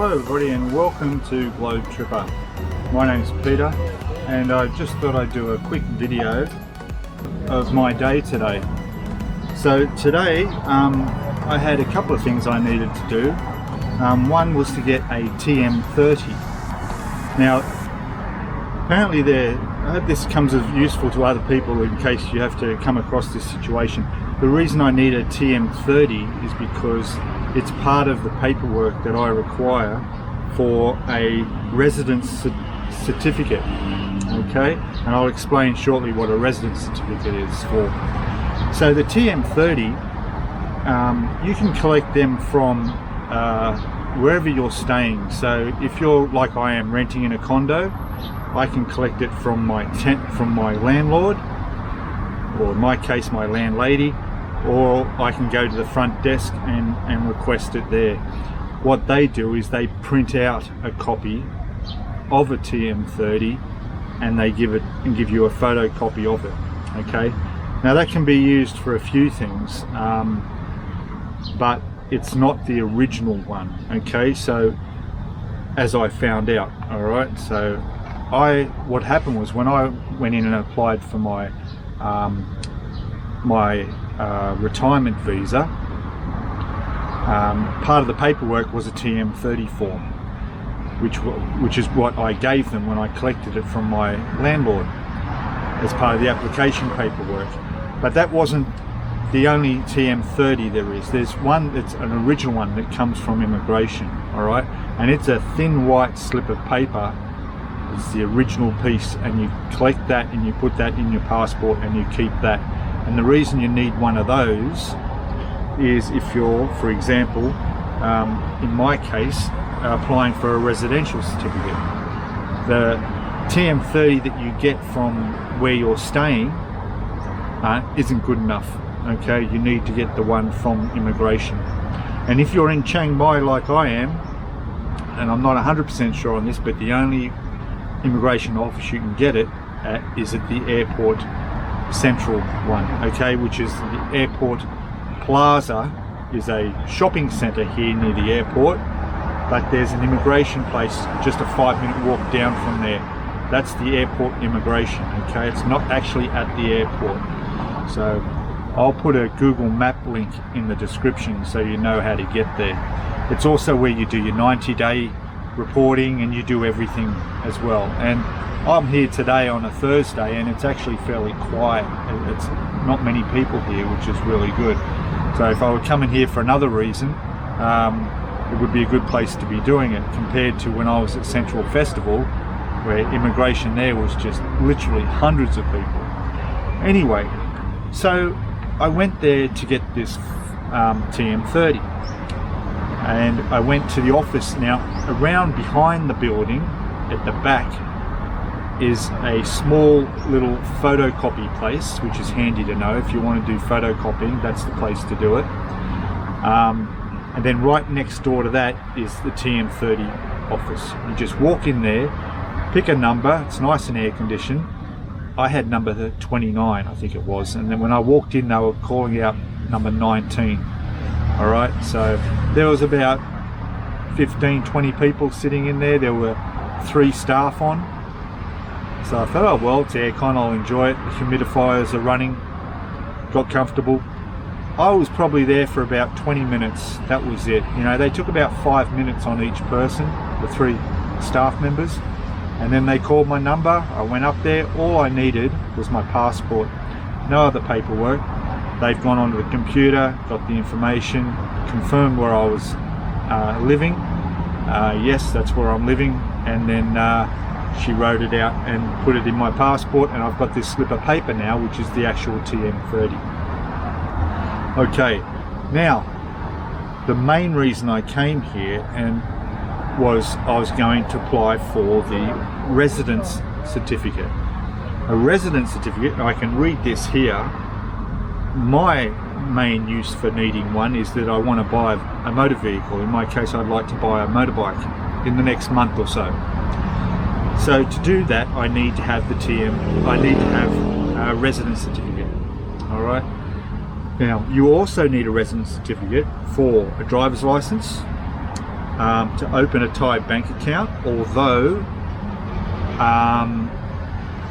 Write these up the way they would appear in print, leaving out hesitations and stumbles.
Hello everybody and welcome to Globe Tripper. My name's Peter and I just thought I'd do a quick video of my day today. So today I had a couple of things I needed to do. One was to get a TM-30. Now apparently I hope this comes as useful to other people in case you have to come across this situation. The reason I need a TM-30 is because it's part of the paperwork that I require for a residence certificate, okay? And I'll explain shortly what a residence certificate is for. So the TM-30, you can collect them from wherever you're staying. So if you're like I am, renting in a condo, I can collect it from my landlord, or in my case my landlady, or I can go to the front desk and request it there. What they do is they print out a copy of a TM-30 and they give you a photocopy of it, okay? Now that can be used for a few things, but it's not the original one, okay? So as I found out, all right? So what happened was when I went in and applied for my retirement visa, part of the paperwork was a TM-30 form, which is what I gave them when I collected it from my landlord as part of the application paperwork. But that wasn't the only TM-30 there is. There's one that's an original one that comes from immigration, all right? And it's a thin white slip of paper. It's the original piece, and you collect that and you put that in your passport and you keep that. And the reason you need one of those is if you're, for example, in my case, applying for a residential certificate. The TM-30 that you get from where you're staying isn't good enough, okay? You need to get the one from immigration. And if you're in Chiang Mai like I am, and I'm not 100% sure on this, but the only immigration office you can get it at is at the airport central one, okay, which is the airport plaza, is a shopping center here near the airport, but there's an immigration place just a 5-minute walk down from there. That's the airport immigration, okay? It's not actually at the airport. So I'll put a Google map link in the description so you know how to get there. It's also where you do your 90-day reporting and you do everything as well. And I'm here today on a Thursday and it's actually fairly quiet. It's not many people here, which is really good. So if I were coming here for another reason, it would be a good place to be doing it compared to when I was at Central Festival, where immigration there was just literally hundreds of people. Anyway, so I went there to get this TM-30. And I went to the office. Now, around behind the building, at the back, is a small little photocopy place, which is handy to know. If you want to do photocopying, that's the place to do it. And then right next door to that is the TM-30 office. You just walk in there, pick a number, it's nice and air conditioned. I had number 29, I think it was, and then when I walked in they were calling out number 19. All right, so there was about 15-20 people sitting in there. There were 3 staff on. So I thought, oh well, it's aircon, I'll enjoy it. The humidifiers are running. Got comfortable. I was probably there for about 20 minutes. That was it. You know, they took about 5 minutes on each person, the 3 staff members. And then they called my number. I went up there. All I needed was my passport. No other paperwork. They've gone onto the computer, got the information, confirmed where I was living. Yes, that's where I'm living. And then she wrote it out and put it in my passport, and I've got this slip of paper now, which is the actual TM-30. Okay, now the main reason I came here was I was going to apply for the residence certificate. A residence certificate, I can read this here. My main use for needing one is that I want to buy a motor vehicle. In my case, I'd like to buy a motorbike in the next month or so. So to do that, I need to have a residence certificate. All right. Now, you also need a residence certificate for a driver's license, to open a Thai bank account, although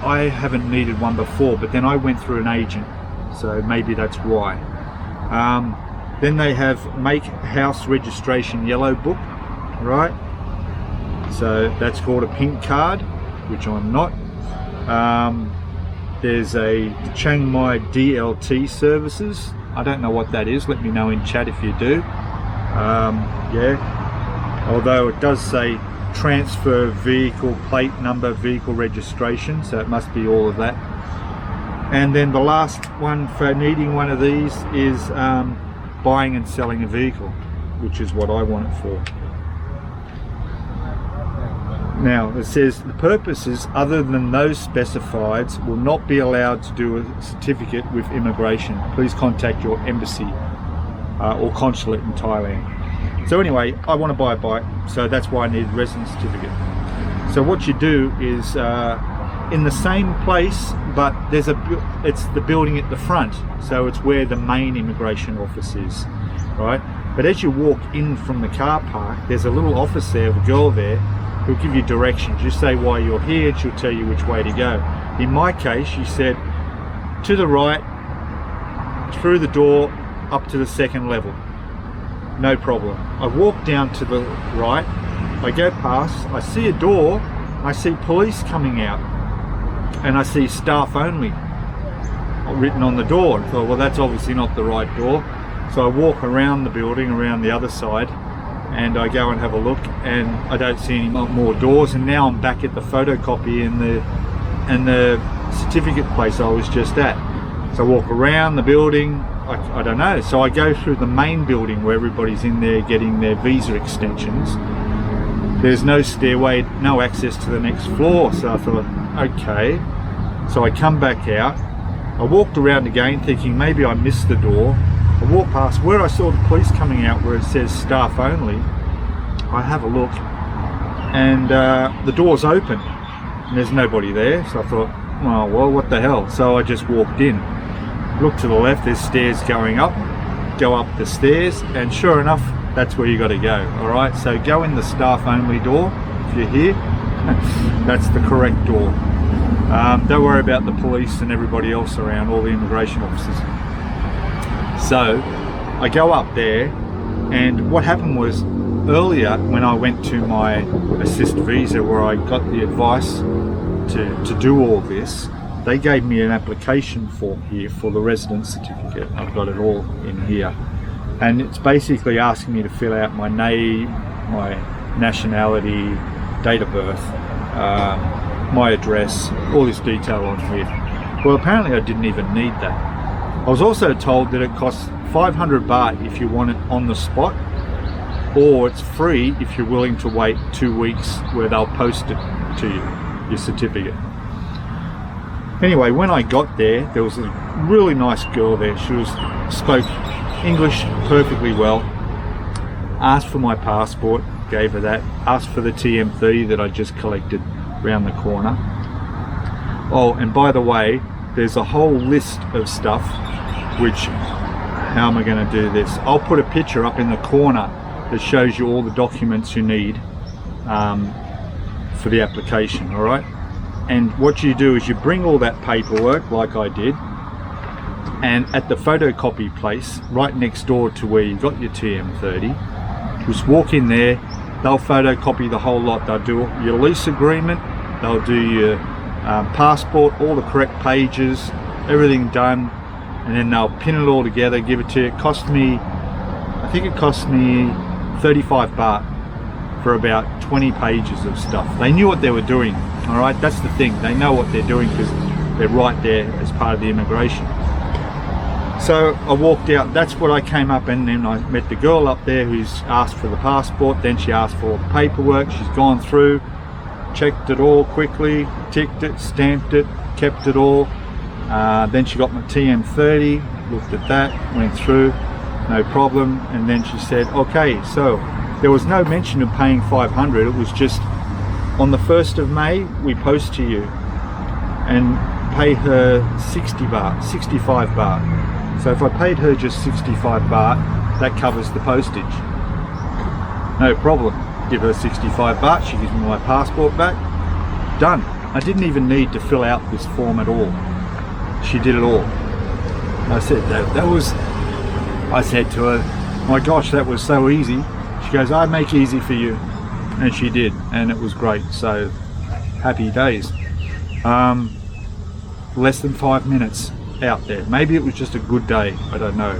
I haven't needed one before, but then I went through an agent, so maybe that's why. Then they have make house registration yellow book, right? So that's called a pink card, which I'm not. There's a Chiang Mai DLT services. I don't know what that is. Let me know in chat if you do. Yeah, although it does say transfer vehicle plate number, vehicle registration, so it must be all of that. And then the last one for needing one of these is buying and selling a vehicle, which is what I want it for. Now it says the purposes other than those specified will not be allowed to do a certificate with immigration. Please contact your embassy or consulate in Thailand. So anyway, I want to buy a bike, so that's why I need a residence certificate. So what you do is in the same place, but it's the building at the front, so it's where the main immigration office is, right? But as you walk in from the car park, there's a little office there, a girl there, who'll give you directions. You say why you're here, and she'll tell you which way to go. In my case, she said to the right, through the door, up to the second level. No problem. I walk down to the right, I go past, I see a door, I see police coming out, and I see staff only written on the door. I thought, well, that's obviously not the right door. So I walk around the building, around the other side, and I go and have a look, and I don't see any more doors. And now I'm back at the photocopy in the certificate place I was just at. So I walk around the building, I don't know. So I go through the main building where everybody's in there getting their visa extensions. There's no stairway, no access to the next floor. So I thought, okay. So I come back out. I walked around again thinking maybe I missed the door. I walk past where I saw the police coming out where it says staff only. I have a look, and the door's open and there's nobody there. So I thought, oh well, what the hell. So I just walked in, look to the left, there's stairs going up, go up the stairs, and sure enough, that's where you got to go. All right, so go in the staff only door if you're here. That's the correct door. Don't worry about the police and everybody else around, all the immigration officers. So I go up there, and what happened was earlier when I went to my assist visa where I got the advice to do all this, they gave me an application form here for the residence certificate. I've got it all in here, and it's basically asking me to fill out my name, my nationality, date of birth, my address, all this detail on here. Well, apparently I didn't even need that. I was also told that it costs 500 baht if you want it on the spot, or it's free if you're willing to wait 2 weeks where they'll post it to you, your certificate. Anyway, when I got there was a really nice girl there. She spoke English perfectly well. Asked for my passport, gave her that. Asked for the TM-30 that I just collected round the corner. Oh, and by the way, there's a whole list of stuff which, how am I going to do this? I'll put a picture up in the corner that shows you all the documents you need for the application, all right? And what you do is you bring all that paperwork like I did, and at the photocopy place right next door to where you got your TM-30, just walk in there, they'll photocopy the whole lot. They'll do your lease agreement, they'll do your passport, all the correct pages, everything done, and then they'll pin it all together, give it to you. It cost me, I think it cost me 35 baht for about 20 pages of stuff. They knew what they were doing, all right? That's the thing, they know what they're doing because they're right there as part of the immigration. So I walked out, that's what I came up, and then I met the girl up there who's asked for the passport, then she asked for all the paperwork. She's gone through, checked it all quickly, ticked it, stamped it, kept it all. Then she got my TM-30, looked at that, went through, no problem, and then she said, okay, so there was no mention of paying 500, it was just on the 1st of May we post to you and pay her 60 baht, 65 baht. So if I paid her just 65 baht, that covers the postage. No problem. Give her 65 baht, she gives me my passport back. Done. I didn't even need to fill out this form at all. She did it all. I said I said to her, my gosh, that was so easy. She goes, I make easy for you. And she did, and it was great. So happy days. Less than 5 minutes out there. Maybe it was just a good day. I don't know.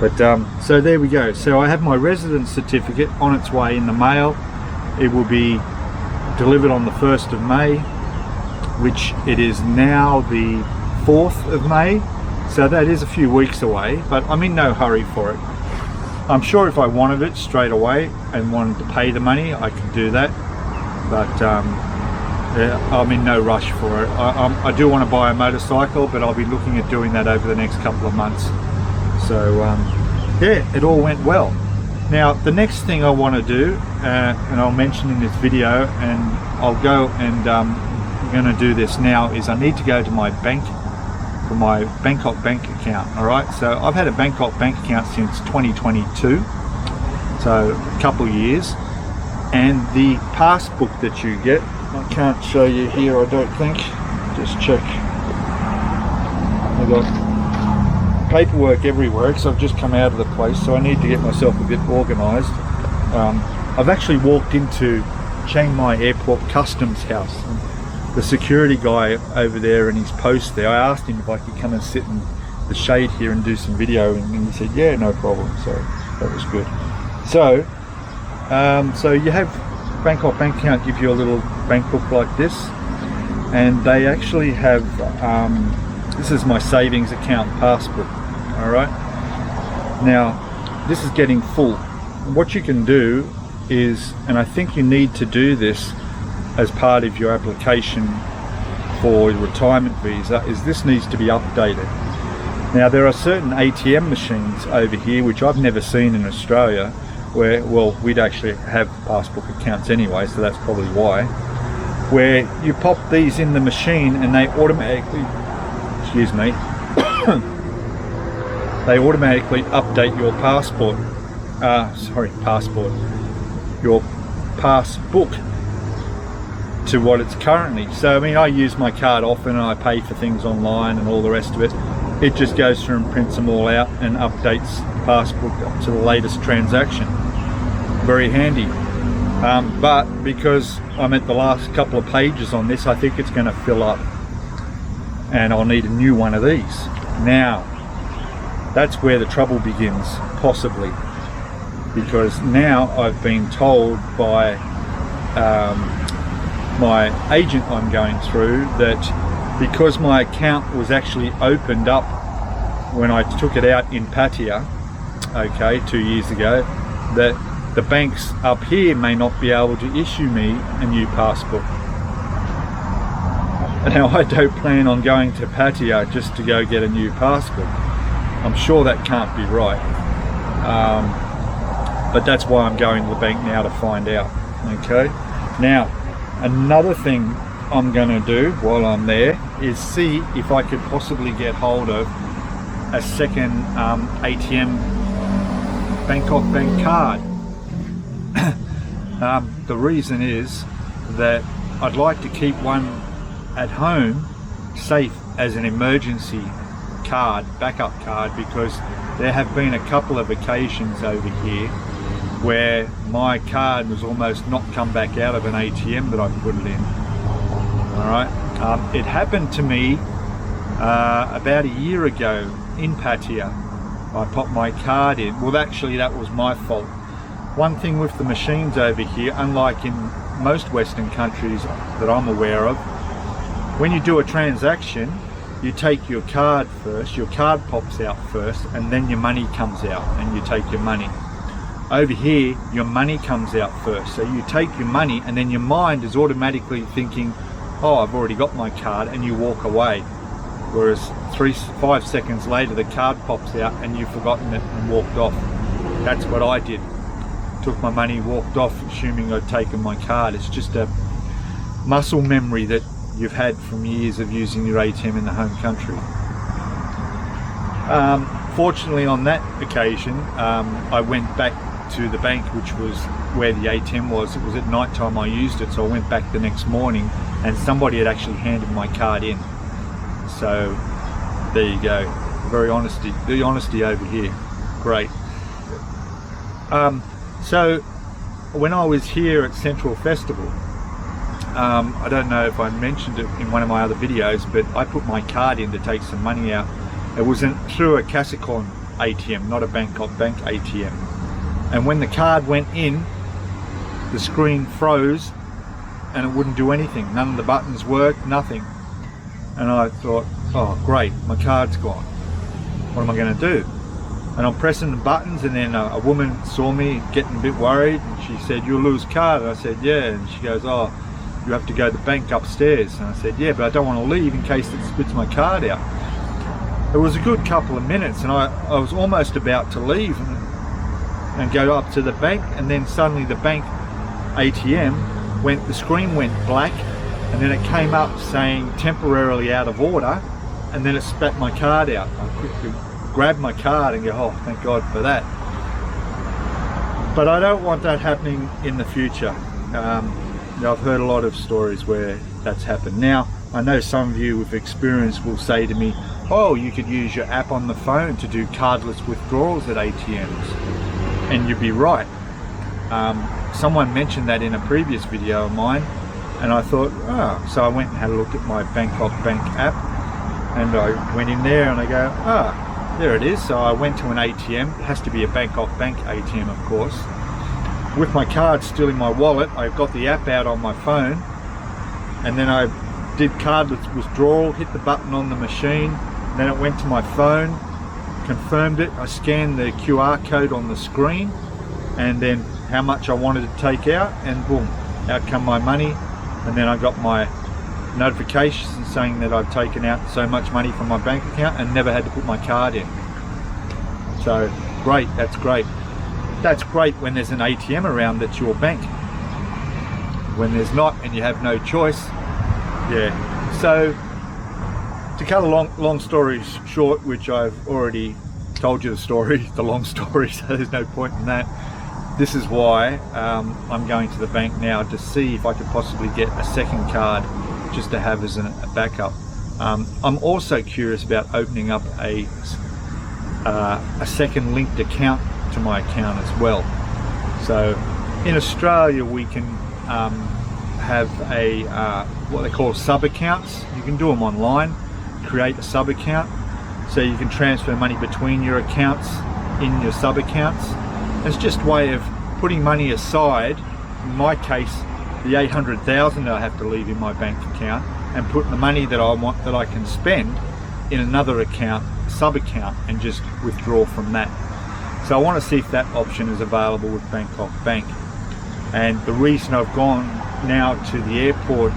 But so there we go. So I have my residence certificate on its way in the mail. It will be delivered on the 1st of May, which it is now the 4th of May. So that is a few weeks away, but I'm in no hurry for it. I'm sure if I wanted it straight away and wanted to pay the money, I could do that. But yeah, I'm in no rush for it. I do want to buy a motorcycle, but I'll be looking at doing that over the next couple of months. So yeah, it all went well. Now the next thing I want to do, and I'll mention in this video, and I'll go and I'm going to do this now, is I need to go to my bank for my Bangkok bank account. All right, so I've had a Bangkok bank account since 2022, so a couple of years, and the passbook that you get, I can't show you here, I don't think. Just check. I've got paperwork everywhere because I've just come out of the place, so I need to get myself a bit organised. I've actually walked into Chiang Mai Airport Customs House. The security guy over there and his post there, I asked him if I could come and sit in the shade here and do some video, and he said, yeah, no problem. So that was good. So, so you have Bangkok bank account, give you a little bank book like this, and they actually have, this is my savings account passbook. All right. Now, this is getting full. What you can do is, and I think you need to do this as part of your application for your retirement visa, is this needs to be updated. Now there are certain ATM machines over here which I've never seen in Australia, where, well, we'd actually have passbook accounts anyway, so that's probably why, where you pop these in the machine and they automatically, excuse me, they automatically update your passport, your passbook to what it's currently. So I mean, I use my card often and I pay for things online and all the rest of it. It just goes through and prints them all out and updates the passbook to the latest transaction. Very handy. But because I'm at the last couple of pages on this, I think it's going to fill up and I'll need a new one of these. Now that's where the trouble begins, possibly, because now I've been told by my agent I'm going through that because my account was actually opened up when I took it out in Pattaya, okay, 2 years ago, that the banks up here may not be able to issue me a new passport. Now I don't plan on going to Pattaya just to go get a new passport. I'm sure that can't be right. But that's why I'm going to the bank now to find out. Okay. Now, another thing I'm going to do while I'm there is see if I could possibly get hold of a second ATM Bangkok bank card. The reason is that I'd like to keep one at home safe as an emergency card, backup card, because there have been a couple of occasions over here where my card was almost not come back out of an ATM that I put it in. Alright, it happened to me about a year ago in Pattaya. I popped my card in. Well, actually that was my fault. One thing with the machines over here, unlike in most Western countries that I'm aware of, when you do a transaction, you take your card first, your card pops out first, and then your money comes out and you take your money. Over here, your money comes out first. So you take your money and then your mind is automatically thinking, oh, I've already got my card, and you walk away. Whereas 5 seconds later, the card pops out and you've forgotten it and walked off. That's what I did. Took my money, walked off, assuming I'd taken my card. It's just a muscle memory that you've had from years of using your ATM in the home country. Fortunately on that occasion, I went back to the bank, which was where the ATM was. It was at night time I used it, so I went back the next morning and somebody had actually handed my card in. So there you go. The honesty over here. Great. So when I was here at Central Festival, I don't know if I mentioned it in one of my other videos, but I put my card in to take some money out. It was through a Casicon ATM, not a Bangkok Bank ATM. And when the card went in, the screen froze and it wouldn't do anything. None of the buttons worked, nothing. And I thought, oh great, my card's gone. What am I going to do? And I'm pressing the buttons, and then a woman saw me getting a bit worried, and she said, "You'll lose card." And I said, "Yeah." And she goes, "Oh, you have to go to the bank upstairs." And I said, "Yeah, but I don't want to leave in case it spits my card out." It was a good couple of minutes, and I was almost about to leave and go up to the bank, and then suddenly the bank ATM the screen went black, and then it came up saying temporarily out of order, and then it spat my card out. I quickly grabbed my card and go, oh, thank God for that. But I don't want that happening in the future. I've heard a lot of stories where that's happened. Now, I know some of you with experience will say to me, oh, you could use your app on the phone to do cardless withdrawals at ATMs. And you'd be right. Someone mentioned that in a previous video of mine, and I thought, oh, so I went and had a look at my Bangkok Bank app, and I went in there and I go, ah, there it is. So I went to an ATM. It has to be a Bangkok Bank ATM, of course. With my card still in my wallet, I got the app out on my phone, and then I did cardless withdrawal, hit the button on the machine, then it went to my phone, confirmed it. I scanned the QR code on the screen, and then how much I wanted to take out, and boom, out come my money. And then I got my notifications saying that I've taken out so much money from my bank account and never had to put my card in. So great, that's great. That's great when there's an ATM around that's your bank. When there's not and you have no choice, yeah. So to cut a long story short, which I've already told you the story, the long story, so there's no point in that. This is why I'm going to the bank now to see if I could possibly get a second card just to have as a backup. I'm also curious about opening up a second linked account to my account as well. So in Australia we can have a what they call sub accounts. You can do them online, create a sub account, so you can transfer money between your accounts in your sub accounts. It's just a way of putting money aside. In my case, the 800,000 that I have to leave in my bank account, and put the money that I want, that I can spend, in another account, sub account, and just withdraw from that. So I want to see if that option is available with Bangkok Bank. And the reason I've gone now to the airport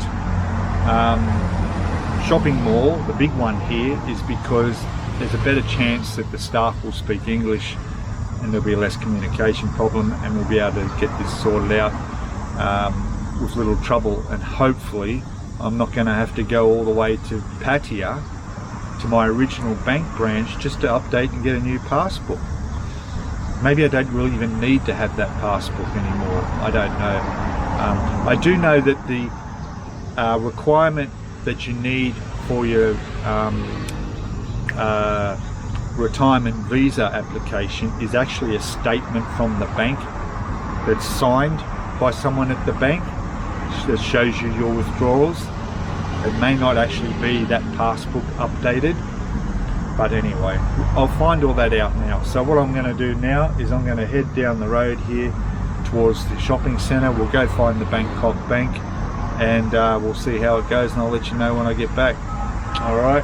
shopping mall, the big one here, is because there's a better chance that the staff will speak English, and there'll be a less communication problem, and we'll be able to get this sorted out with little trouble. And hopefully I'm not going to have to go all the way to Pattaya, to my original bank branch, just to update and get a new passport. Maybe I don't really even need to have that passport anymore. I don't know. I do know that the requirement that you need for your retirement visa application is actually a statement from the bank that's signed by someone at the bank that shows you your withdrawals. It may not actually be that passbook updated, but anyway, I'll find all that out now. So what I'm going to do now is I'm going to head down the road here towards the shopping centre. We'll go find the Bangkok Bank, and we'll see how it goes, and I'll let you know when I get back. Alright,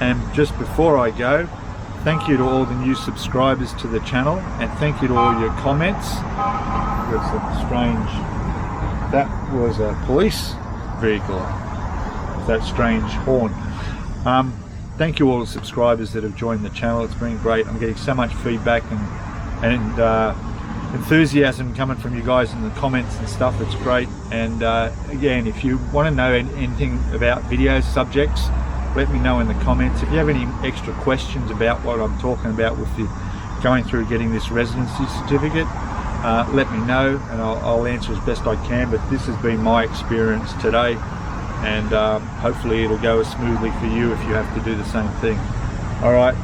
and just before I go, thank you to all the new subscribers to the channel, and thank you to all your comments. There's some strange, that was a police vehicle, that strange horn. Thank you all the subscribers that have joined the channel. It's been great. I'm getting so much feedback and enthusiasm coming from you guys in the comments and stuff. It's great. And again, if you want to know anything about video subjects, let me know in the comments. If you have any extra questions about what I'm talking about with the going through getting this residency certificate, let me know and I'll answer as best I can. But this has been my experience today, and hopefully it'll go as smoothly for you if you have to do the same thing. Alright,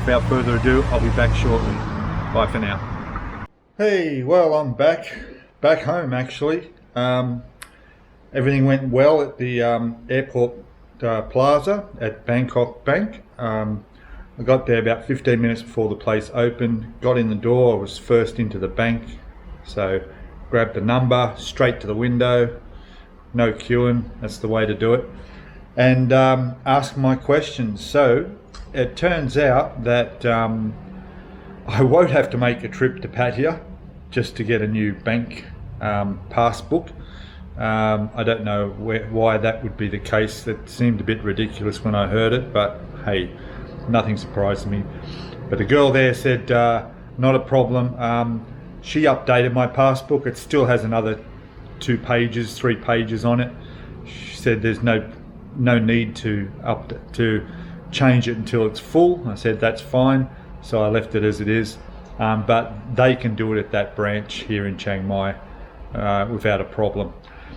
without further ado, I'll be back shortly. Bye for now. Hey, well, I'm back home actually. Everything went well at the airport plaza at Bangkok Bank. I got there about 15 minutes before the place opened, got in the door, I was first into the bank, so grabbed the number, straight to the window, no queuing, that's the way to do it, and asked my questions. So it turns out that I won't have to make a trip to Pattaya just to get a new bank passbook. I don't know why that would be the case. It seemed a bit ridiculous when I heard it, but hey, nothing surprised me. But the girl there said not a problem. She updated my passbook. It still has another 3 pages on it. She said there's no need to change it until it's full. I said that's fine, so I left it as it is. But they can do it at that branch here in Chiang Mai without a problem.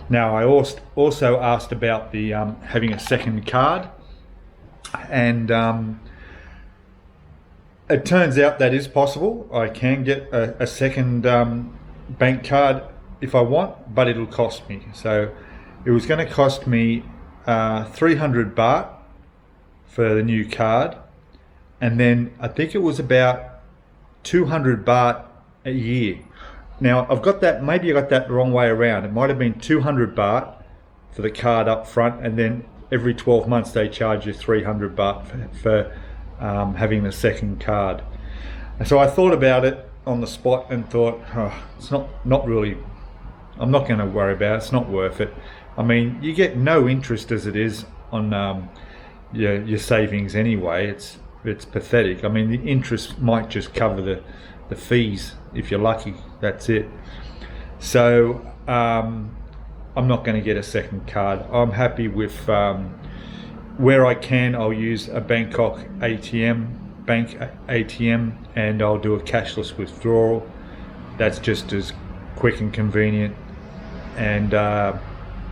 Now I also asked about the having a second card, and it turns out that is possible. I can get a second bank card if I want, but it'll cost me. So it was going to cost me 300 baht for the new card, and then I think it was about 200 baht a year. Now I've got that, maybe I got that the wrong way around. It might have been 200 baht for the card up front, and then every 12 months they charge you 300 baht for having the second card. And so I thought about it on the spot and thought, oh, it's not really, I'm not going to worry about it, it's not worth it. I mean, you get no interest as it is on your savings anyway. It's pathetic. I mean, the interest might just cover the fees if you're lucky, that's it. So I'm not going to get a second card. I'm happy with where I can, I'll use a bank ATM, and I'll do a cashless withdrawal. That's just as quick and convenient. And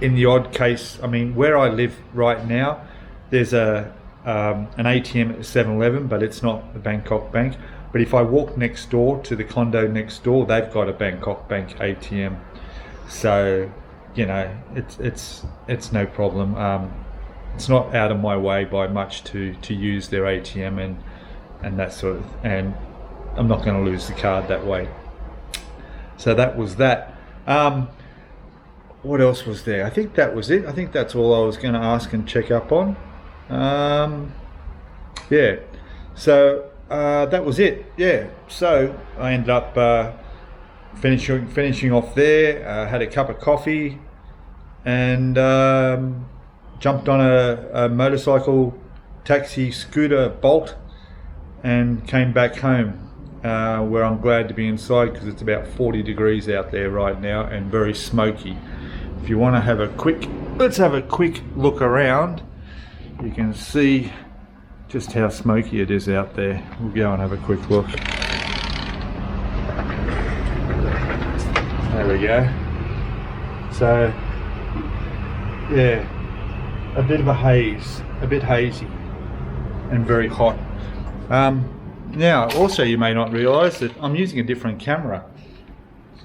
in the odd case, I mean, where I live right now, there's an ATM at 7-Eleven, but it's not the Bangkok Bank. But if I walk next door to the condo next door, they've got a Bangkok Bank ATM. So, you know, it's no problem. It's not out of my way by much to use their ATM and that sort of, and I'm not going to lose the card that way. So that was that. What else was there? I think that was it. I think that's all I was going to ask and check up on. Yeah. So that was it. Yeah. So I ended up finishing off there. Had a cup of coffee and jumped on a motorcycle, taxi, scooter, Bolt, and came back home, where I'm glad to be inside because it's about 40 degrees out there right now and very smoky. If you want to have let's have a quick look around. You can see just how smoky it is out there. We'll go and have a quick look. There we go. So, yeah. A bit of a haze, a bit hazy and very hot. Now also you may not realise that I'm using a different camera.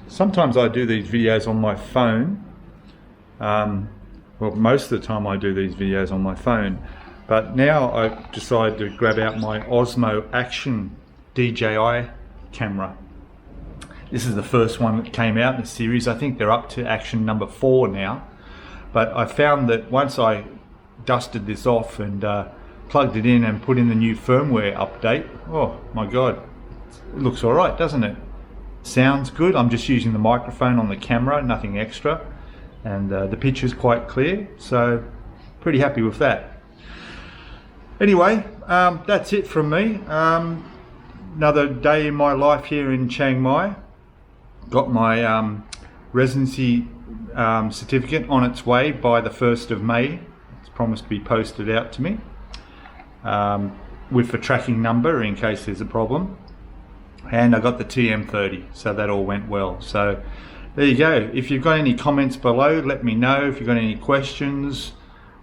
Sometimes I do these videos on my phone. Well, most of the time I do these videos on my phone, but now I've decided to grab out my Osmo Action DJI camera. This is the first one that came out in the series. I think they're up to Action number 4 now, but I found that once I dusted this off and plugged it in and put in the new firmware update, oh my god, it looks alright, doesn't it? Sounds good. I'm just using the microphone on the camera, nothing extra, and the picture's quite clear, so pretty happy with that. Anyway, that's it from me. Another day in my life here in Chiang Mai. Got my residency certificate on its way by the 1st of May. Promised to be posted out to me with a tracking number in case there's a problem. and I got the TM-30, so that all went well. So there you go. If you've got any comments below, let me know. If you've got any questions,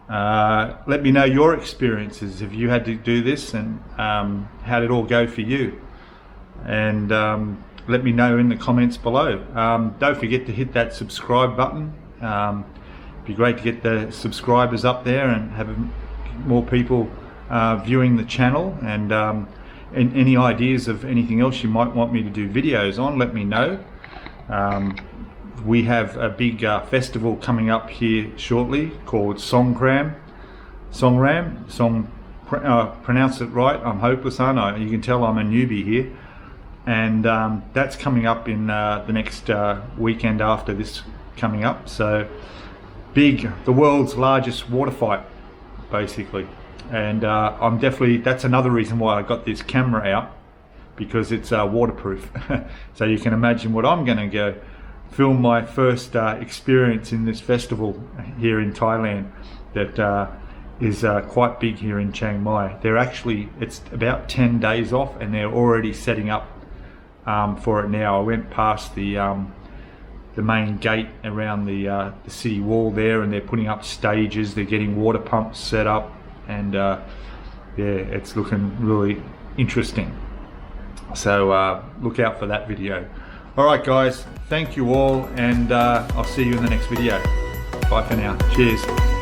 let me know your experiences if you had to do this, and how did it all go for you, and let me know in the comments below. Don't forget to hit that subscribe button. It'd be great to get the subscribers up there and have more people viewing the channel, and any ideas of anything else you might want me to do videos on, let me know. We have a big festival coming up here shortly called Songkram. Pronounce it right. I'm hopeless, aren't I? You can tell I'm a newbie here. And that's coming up in the next weekend after this coming up. So big, the world's largest water fight, basically. And I'm definitely, that's another reason why I got this camera out, because it's waterproof. So you can imagine what I'm going to go film my first experience in this festival here in Thailand that is quite big here in Chiang Mai. They're actually, it's about 10 days off, and they're already setting up for it now. I went past the main gate around the city wall there, and they're putting up stages, they're getting water pumps set up, and yeah, it's looking really interesting. So look out for that video. Alright guys, thank you all, and I'll see you in the next video. Bye for now. Cheers.